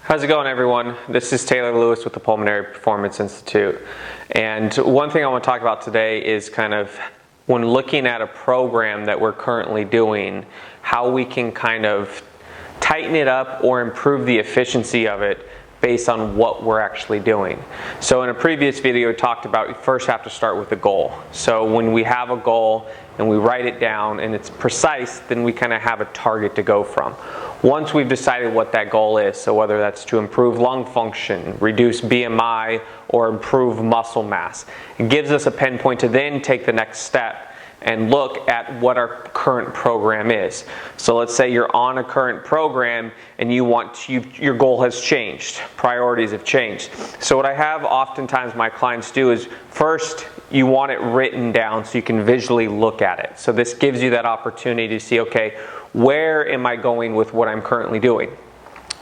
How's it going, everyone? This is Taylor Lewis with the Pulmonary Performance Institute. And one thing I want to talk about today is kind of when looking at a program that we're currently doing, how we can kind of tighten it up or improve the efficiency of it based on what we're actually doing. So in a previous video, I talked about you first have to start with a goal. So when we have a goal and we write it down and it's precise, then we kind of have a target to go from. Once we've decided what that goal is, so whether that's to improve lung function, reduce BMI, or improve muscle mass, it gives us a pinpoint to then take the next step and look at what our current program is. So let's say you're on a current program and your goal has changed, priorities have changed. So what I have oftentimes my clients do is first you want it written down so you can visually look at it. So this gives you that opportunity to see, okay, where am I going with what I'm currently doing?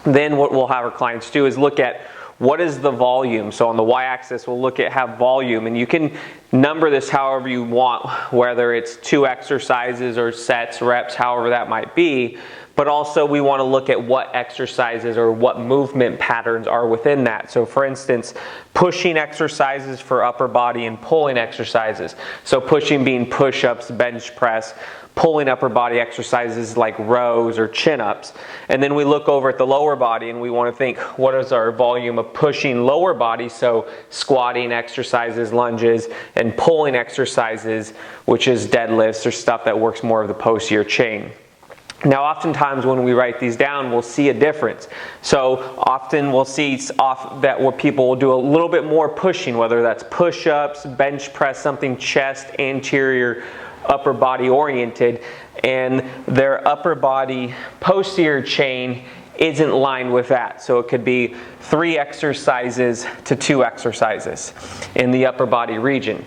Then what we'll have our clients do is look at what is the volume. So on the y-axis, we'll look at volume, and you can number this however you want, whether it's 2 exercises or sets, reps, however that might be. But also we want to look at what exercises or what movement patterns are within that. So for instance, pushing exercises for upper body and pulling exercises. So pushing being push-ups, bench press, pulling upper body exercises like rows or chin-ups. And then we look over at the lower body and we want to think, what is our volume of pushing lower body? So squatting exercises, lunges, and pulling exercises, which is deadlifts or stuff that works more of the posterior chain. Now oftentimes when we write these down, we'll see a difference. So often we'll see that what people will do a little bit more pushing, whether that's push-ups, bench press, something chest, anterior, upper body oriented, and their upper body posterior chain isn't lined with that. So it could be 3 exercises to 2 exercises in the upper body region.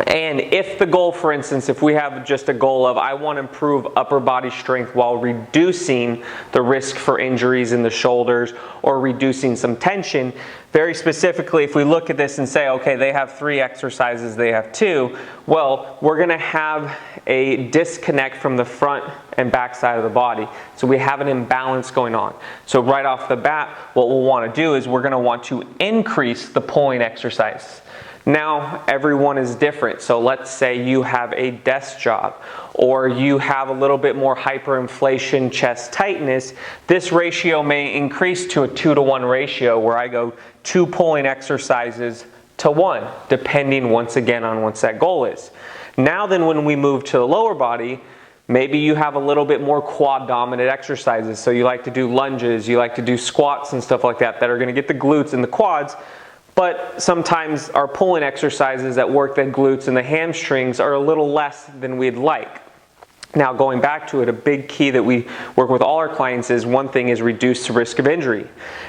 And if the goal, for instance, if we have just a goal of I want to improve upper body strength while reducing the risk for injuries in the shoulders or reducing some tension, very specifically, if we look at this and say, okay, they have 3 exercises, they have 2, well, we're going to have a disconnect from the front and back side of the body. So we have an imbalance going on. So right off the bat, what we'll want to do is we're going to want to increase the pulling exercise. Now, everyone is different. So let's say you have a desk job or you have a little bit more hyperinflation, chest tightness. This ratio may increase to a 2-to-1 ratio where I go 2 pulling exercises to 1, depending once again on what that goal is. Now then when we move to the lower body, maybe you have a little bit more quad dominant exercises. So you like to do lunges, you like to do squats and stuff like that are going to get the glutes and the quads. But sometimes our pulling exercises that work the glutes and the hamstrings are a little less than we'd like. Now going back to it, a big key that we work with all our clients is one thing is reduce the risk of injury.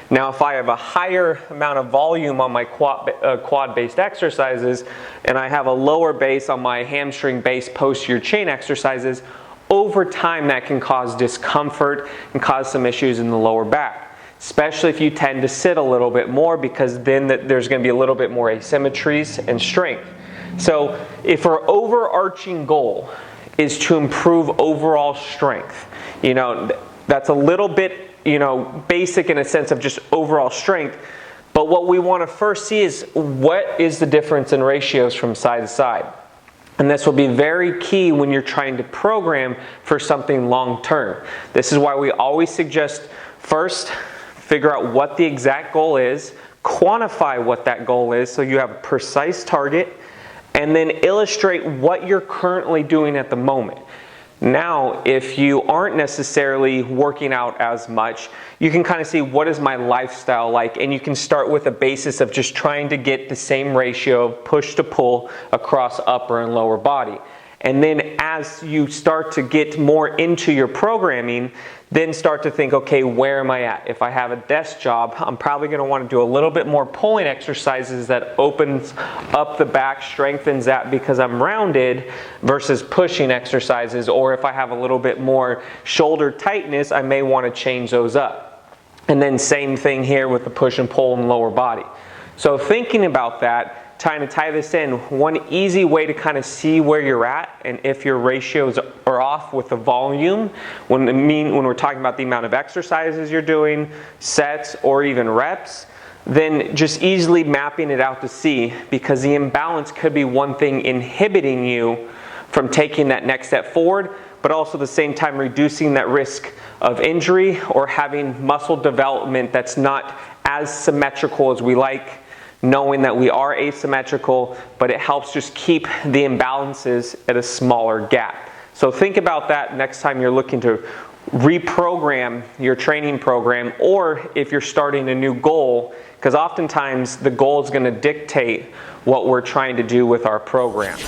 Now if I have a higher amount of volume on my quad-based exercises and I have a lower base on my hamstring-based posterior chain exercises, over time that can cause discomfort and cause some issues in the lower back. Especially if you tend to sit a little bit more, because then there's going to be a little bit more asymmetries and strength. So if our overarching goal is to improve overall strength, that's a little bit, basic in a sense of just overall strength. But what we want to first see is what is the difference in ratios from side to side. And this will be very key when you're trying to program for something long term. This is why we always suggest first, figure out what the exact goal is, quantify what that goal is so you have a precise target, and then illustrate what you're currently doing at the moment. Now, if you aren't necessarily working out as much, you can kind of see what is my lifestyle like, and you can start with a basis of just trying to get the same ratio of push to pull across upper and lower body. And then as you start to get more into your programming, then start to think, okay, where am I at? If I have a desk job, I'm probably going to want to do a little bit more pulling exercises that opens up the back, strengthens that because I'm rounded, versus pushing exercises. Or if I have a little bit more shoulder tightness, I may want to change those up. And then same thing here with the push and pull in the lower body. So thinking about that, trying to tie this in, one easy way to kind of see where you're at and if your ratios are off with the volume, when we're talking about the amount of exercises you're doing, sets, or even reps, then just easily mapping it out to see, because the imbalance could be one thing inhibiting you from taking that next step forward, but also at the same time reducing that risk of injury or having muscle development that's not as symmetrical as we like, knowing that we are asymmetrical, but it helps just keep the imbalances at a smaller gap. So think about that next time you're looking to reprogram your training program, or if you're starting a new goal, because oftentimes the goal is going to dictate what we're trying to do with our program.